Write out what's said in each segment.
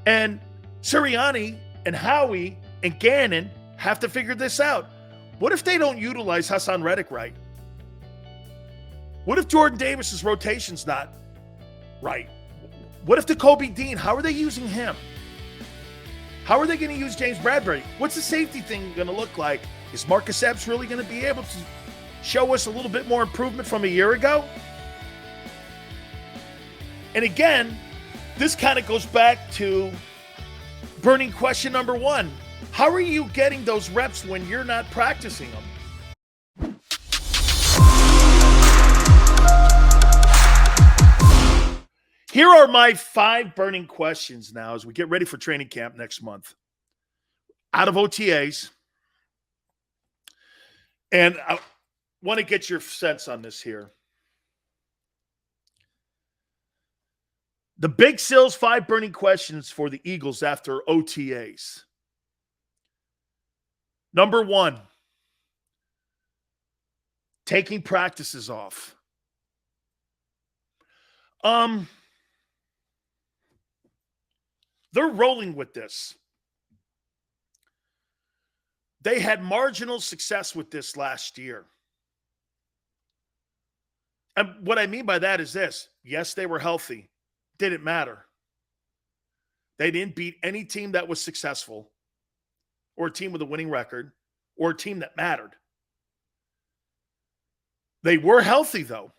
And Sirianni and Howie and Gannon have to figure this out. What if they don't utilize Hassan Reddick right? What if Jordan Davis's rotation's not right? What if the Kobe Dean, how are they using him? How are they going to use James Bradbury? What's the safety thing going to look like? Is Marcus Epps really going to be able to show us a little bit more improvement from a year ago? And again, this kind of goes back to burning question number one. How are you getting those reps when you're not practicing them? Here are my 5 burning questions now as we get ready for training camp next month. Out of OTAs. And I want to get your sense on this here. The Big Sil's 5 burning questions for the Eagles after OTAs. Number 1, taking practices off. They're rolling with this. They had marginal success with this last year. And what I mean by that is this. Yes, they were healthy. Didn't matter. They didn't beat any team that was successful or a team with a winning record or a team that mattered. They were healthy, though.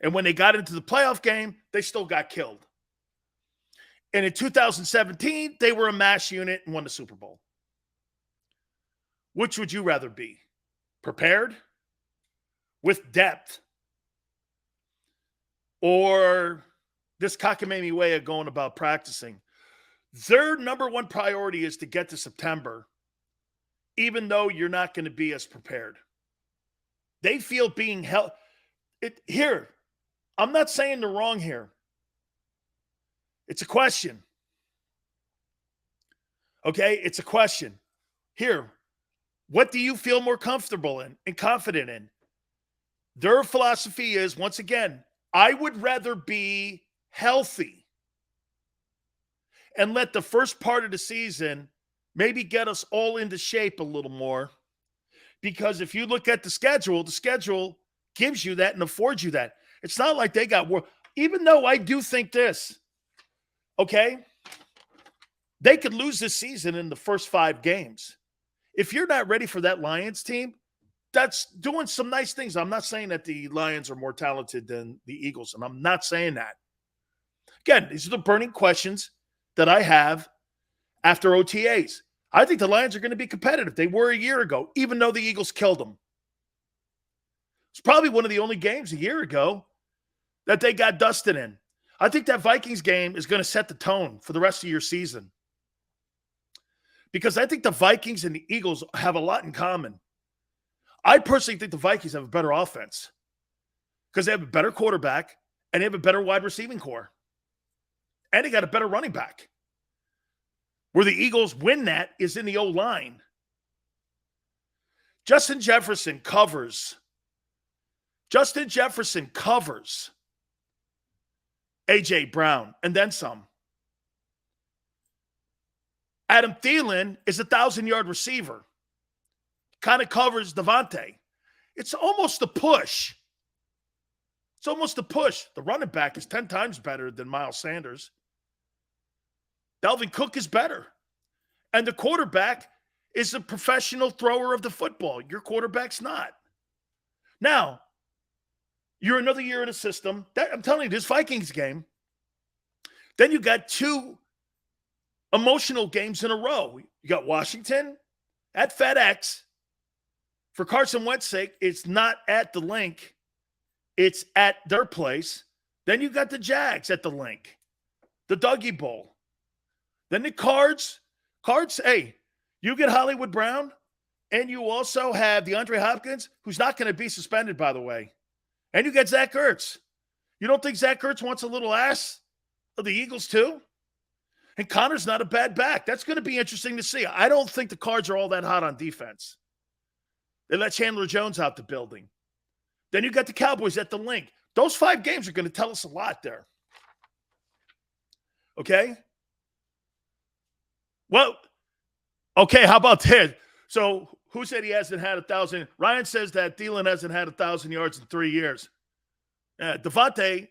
And when they got into the playoff game, they still got killed. And in 2017, they were a mass unit and won the Super Bowl. Which would you rather be? Prepared? With depth? Or this cockamamie way of going about practicing? Their number one priority is to get to September, even though you're not going to be as prepared. They feel being held. Here, I'm not saying they're wrong here. It's a question. Okay, it's a question. Here, what do you feel more comfortable in and confident in? Their philosophy is, once again, I would rather be healthy and let the first part of the season maybe get us all into shape a little more. Because if you look at the schedule gives you that and affords you that. It's not like they got work. Even though I do think this, okay, they could lose this season in the first 5 games. If you're not ready for that Lions team, that's doing some nice things. I'm not saying that the Lions are more talented than the Eagles, and I'm not saying that. Again, these are the burning questions that I have after OTAs. I think the Lions are going to be competitive. They were a year ago, even though the Eagles killed them. It's probably one of the only games a year ago that they got dusted in. I think that Vikings game is going to set the tone for the rest of your season. Because I think the Vikings and the Eagles have a lot in common. I personally think the Vikings have a better offense because they have a better quarterback and they have a better wide receiving core. And they got a better running back. Where the Eagles win that is in the O-line. Justin Jefferson covers A.J. Brown and then some. Adam Thielen is a 1,000-yard receiver. Kind of covers Devontae. It's almost a push. The running back is 10 times better than Miles Sanders. Dalvin Cook is better. And the quarterback is a professional thrower of the football. Your quarterback's not. Now, you're another year in a system. I'm telling you, this Vikings game, then you got 2 emotional games in a row. You got Washington at FedEx. For Carson Wentz's sake, it's not at the Link. It's at their place. Then you got the Jags at the Link. The Dougie Bowl. Then the Cards, hey, you get Hollywood Brown, and you also have DeAndre Hopkins, who's not going to be suspended, by the way. And you get Zach Ertz. You don't think Zach Ertz wants a little ass of the Eagles too? And Connor's not a bad back. That's going to be interesting to see. I don't think the Cards are all that hot on defense. They let Chandler Jones out the building. Then you got the Cowboys at the Link. Those 5 games are going to tell us a lot there. Okay? Well, okay, how about this? So who said he hasn't had 1,000? Ryan says that Thielen hasn't had 1,000 yards in 3 years. Devontae,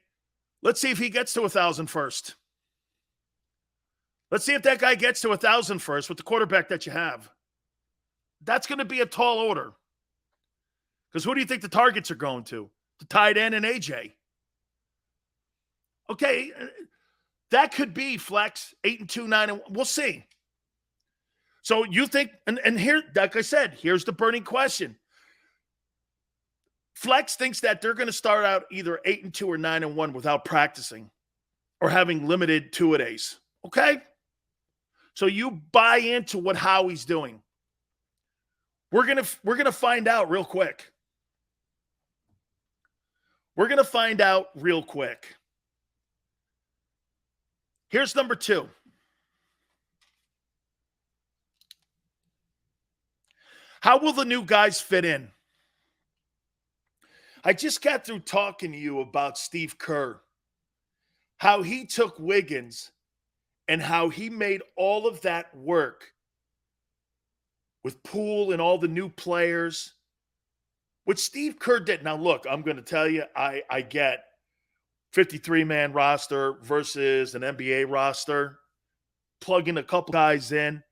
let's see if he gets to 1,000 first. Let's see if that guy gets to 1,000 first with the quarterback that you have. That's going to be a tall order. Because who do you think the targets are going to? The tight end and AJ. Okay, that could be flex 8-2, 9-1. We'll see. So you think, and here, like I said, here's the burning question. Flex thinks that they're going to start out either 8-2 or 9-1 without practicing or having limited two-a-days. Okay? So you buy into what Howie's doing. We're gonna find out real quick. We're gonna find out real quick. Here's number 2. How will the new guys fit in? I just got through talking to you about Steve Kerr, how he took Wiggins and how he made all of that work with Poole and all the new players, which Steve Kerr did. Now, look, I'm going to tell you, I get 53-man roster versus an NBA roster, plugging a couple guys in.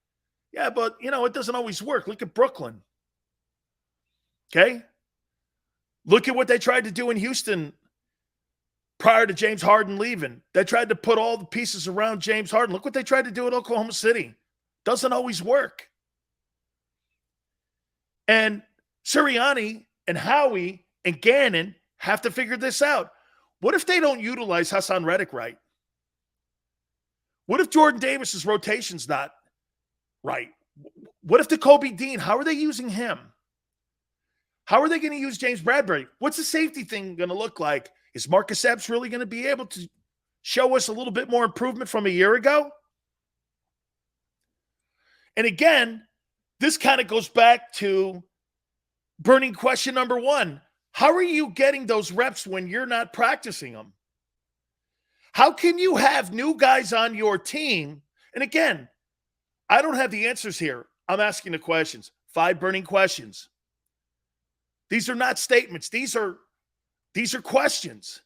Yeah, but, it doesn't always work. Look at Brooklyn. Okay? Look at what they tried to do in Houston prior to James Harden leaving. They tried to put all the pieces around James Harden. Look what they tried to do at Oklahoma City. Doesn't always work. And Sirianni and Howie and Gannon have to figure this out. What if they don't utilize Hassan Reddick right? What if Jordan Davis's rotation's not right? What if the Kobe Dean, how are they using him? How are they going to use James Bradbury? What's the safety thing going to look like? Is Marcus Epps really going to be able to show us a little bit more improvement from a year ago? And again, this kind of goes back to burning question number 1. How are you getting those reps when you're not practicing them? How can you have new guys on your team? And again, I don't have the answers here. I'm asking the questions. 5 burning questions. These are not statements. These are questions.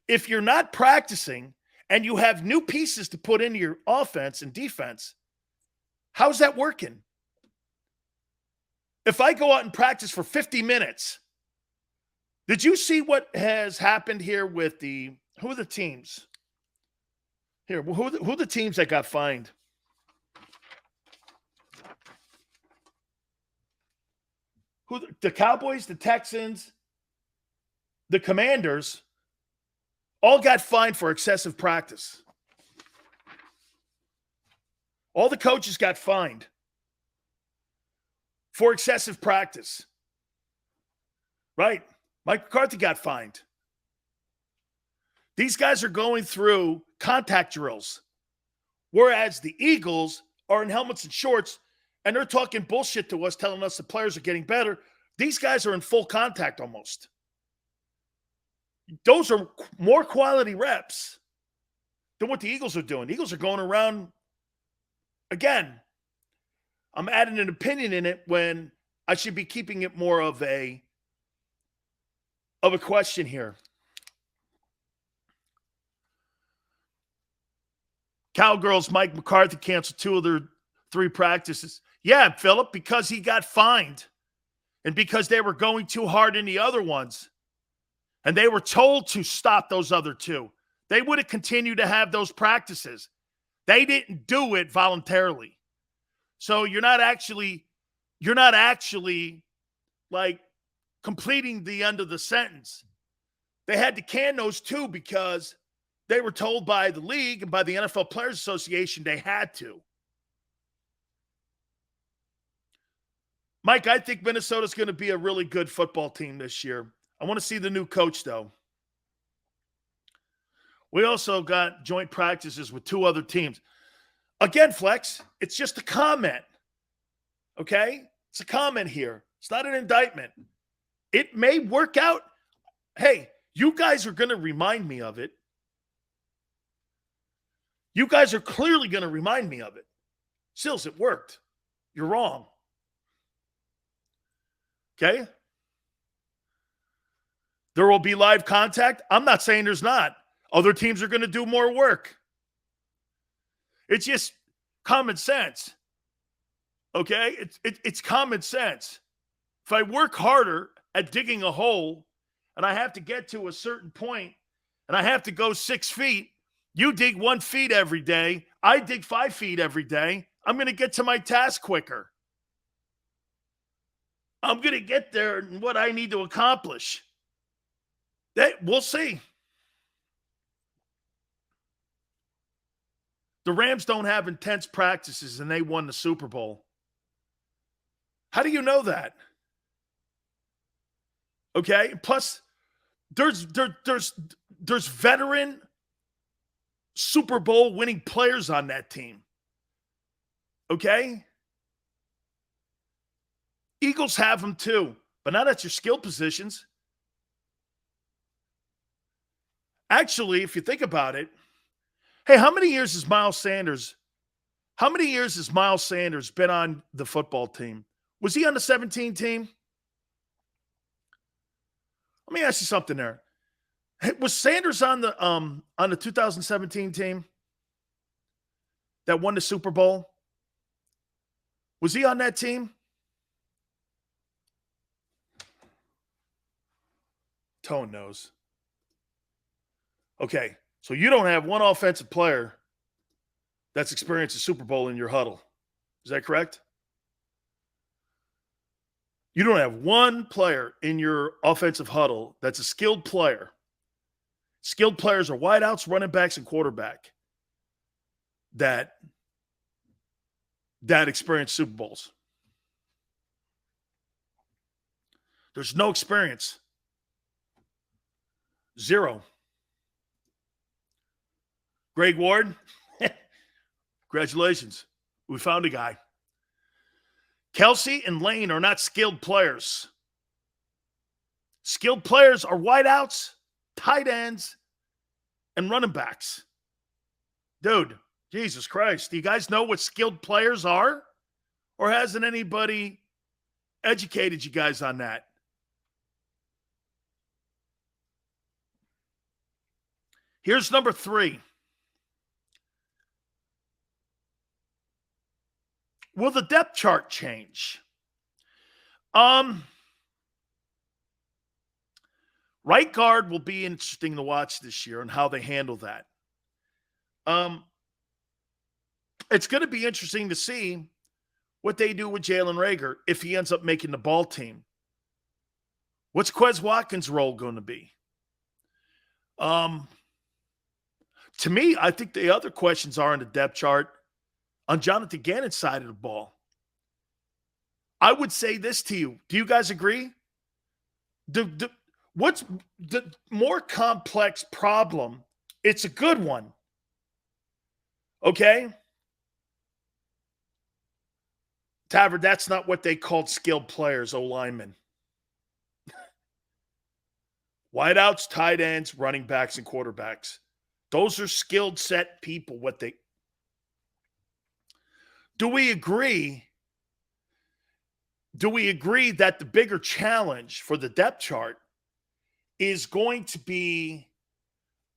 If you're not practicing and you have new pieces to put into your offense and defense, how's that working? If I go out and practice for 50 minutes, did you see what has happened here with who are the teams? Here, who are the teams that got fined? The Cowboys, the Texans, the Commanders all got fined for excessive practice. All the coaches got fined for excessive practice. Right? Mike McCarthy got fined. These guys are going through contact drills, whereas the Eagles are in helmets and shorts, and they're talking bullshit to us, telling us the players are getting better. These guys are in full contact almost. Those are more quality reps than what the Eagles are doing. The Eagles are going around, again, I'm adding an opinion in it when I should be keeping it more of a question here. Cowgirls, Mike McCarthy canceled 2 of their 3 practices. Yeah, Philip, because he got fined and because they were going too hard in the other ones. And they were told to stop those other 2. They would have continued to have those practices. They didn't do it voluntarily. So you're not actually like completing the end of the sentence. They had to can those 2 because they were told by the league and by the NFL Players Association they had to. Mike, I think Minnesota's going to be a really good football team this year. I want to see the new coach, though. We also got joint practices with 2 other teams. Again, Flex, it's just a comment. Okay? It's a comment here. It's not an indictment. It may work out. Hey, you guys are going to remind me of it. You guys are clearly going to remind me of it. Sills, it worked. You're wrong. Okay? There will be live contact. I'm not saying there's not. Other teams are going to do more work. It's just common sense. Okay? It's common sense. If I work harder at digging a hole and I have to get to a certain point and I have to go 6 feet, you dig 1 feet every day. I dig 5 feet every day. I'm going to get to my task quicker. I'm going to get there and what I need to accomplish. We'll see. The Rams don't have intense practices and they won the Super Bowl. How do you know that? Okay. Plus, there's veteran Super Bowl winning players on that team. Okay. Eagles have them too, but not at your skill positions. Actually, if you think about it, hey, how many years has Miles Sanders been on the football team? Was he on the 17 team? Let me ask you something there. Was Sanders on the 2017 team that won the Super Bowl? Was he on that team? Tone knows. Okay, so you don't have one offensive player that's experienced a Super Bowl in your huddle. Is that correct? You don't have one player in your offensive huddle that's a skilled player. Skilled players are wideouts, running backs, and quarterback that experience Super Bowls. There's no experience. Zero. Greg Ward, congratulations. We found a guy. Kelsey and Lane are not skilled players. Skilled players are wideouts, tight ends, and running backs. Dude, Jesus Christ. Do you guys know what skilled players are? Or hasn't anybody educated you guys on that? Here's number 3. Will the depth chart change? Right guard will be interesting to watch this year and how they handle that. It's going to be interesting to see what they do with Jalen Reagor if he ends up making the ball team. What's Quez Watkins' role going to be? To me, I think the other questions are in the depth chart on Jonathan Gannon's side of the ball. I would say this to you. Do you guys agree? What's the more complex problem? It's a good one. Okay? Tavern, that's not what they called skilled players, O-linemen. Wideouts, tight ends, running backs, and quarterbacks. Those are skilled set people. Do we agree? Do we agree that the bigger challenge for the depth chart is going to be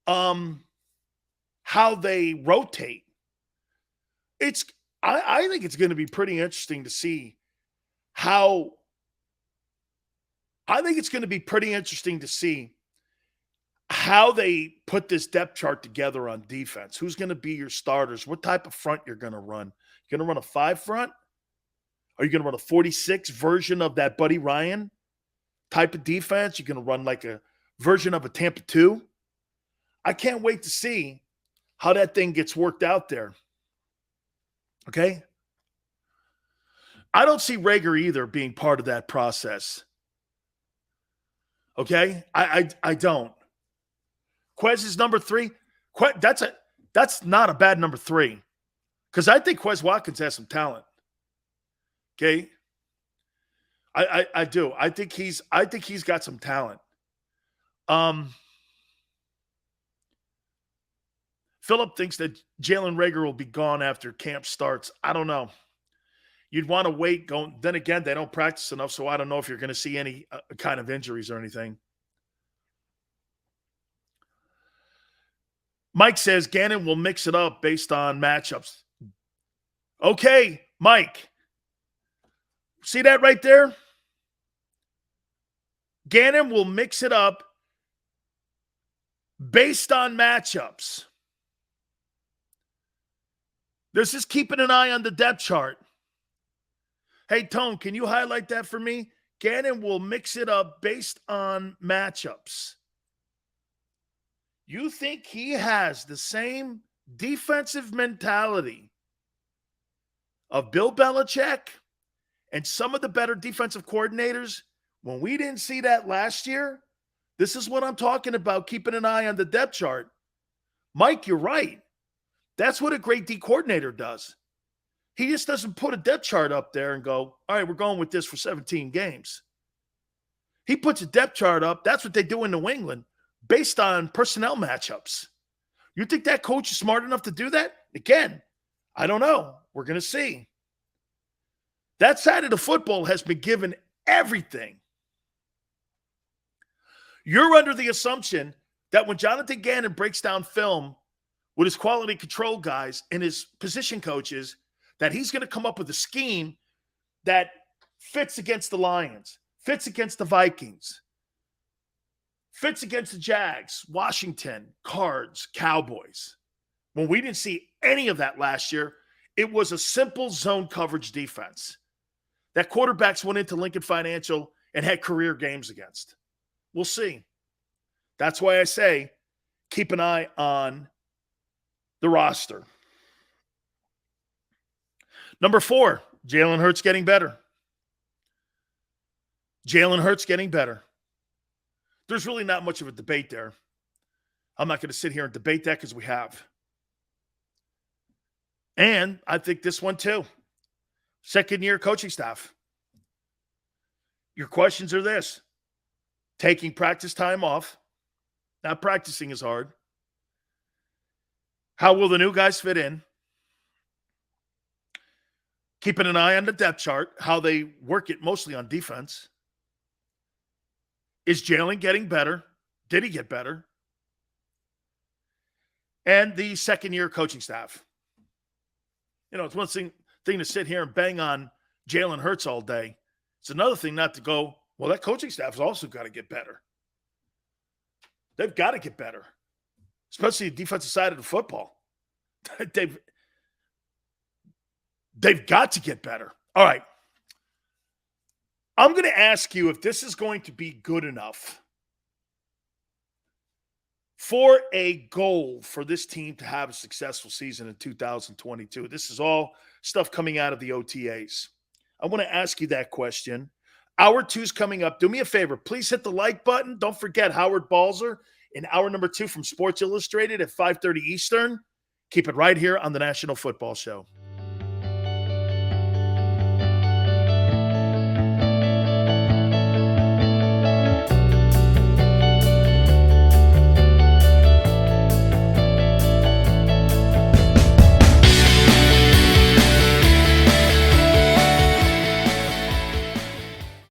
how they rotate? I think it's going to be pretty interesting to see how they put this depth chart together on defense. Who's going to be your starters? What type of front you're going to run? You're going to run a 5 front? Are you going to run a 46 version of that Buddy Ryan type of defense? You're going to run like a version of a Tampa 2? I can't wait to see how that thing gets worked out there. Okay? I don't see Reagor either being part of that process. Okay? I don't. Quez is number 3. That's not a bad number 3. Because I think Quez Watkins has some talent. Okay? I do. I think he's got some talent. Philip thinks that Jalen Reagor will be gone after camp starts. I don't know. You'd want to wait. Then again, they don't practice enough, so I don't know if you're going to see any kind of injuries or anything. Mike says Gannon will mix it up based on matchups. Okay, Mike. See that right there? Gannon will mix it up based on matchups. This is keeping an eye on the depth chart. Hey, Tone, can you highlight that for me? Gannon will mix it up based on matchups. You think he has the same defensive mentality of Bill Belichick and some of the better defensive coordinators when we didn't see that last year? This is what I'm talking about, keeping an eye on the depth chart. Mike, you're right. That's what a great D coordinator does. He just doesn't put a depth chart up there and go, all right, we're going with this for 17 games. He puts a depth chart up. That's what they do in New England based on personnel matchups. You think that coach is smart enough to do that? Again, I don't know. We're going to see. That side of the football has been given everything. You're under the assumption that when Jonathan Gannon breaks down film with his quality control guys and his position coaches, that he's going to come up with a scheme that fits against the Lions, fits against the Vikings, fits against the Jags, Washington, Cards, Cowboys. When we didn't see any of that last year, it was a simple zone coverage defense that quarterbacks went into Lincoln Financial and had career games against. We'll see. That's why I say keep an eye on the roster. Number 4, Jalen Hurts getting better. Jalen Hurts getting better. There's really not much of a debate there. I'm not going to sit here and debate that because we have. And I think this one too. Second-year coaching staff. Your questions are this. Taking practice time off. Not practicing is hard. How will the new guys fit in? Keeping an eye on the depth chart, how they work it mostly on defense. Is Jalen getting better? Did he get better? And the second-year coaching staff. You know, it's one thing to sit here and bang on Jalen Hurts all day. It's another thing not to go, well, that coaching staff has also got to get better. They've got to get better, especially the defensive side of the football. They've got to get better. All right. I'm going to ask you if this is going to be good enough for a goal for this team to have a successful season in 2022. This is all stuff coming out of the OTAs. I want to ask you that question. Hour 2 is coming up. Do me a favor. Please hit the like button. Don't forget Howard Balzer in hour number 2 from Sports Illustrated at 5:30 Eastern. Keep it right here on the National Football Show.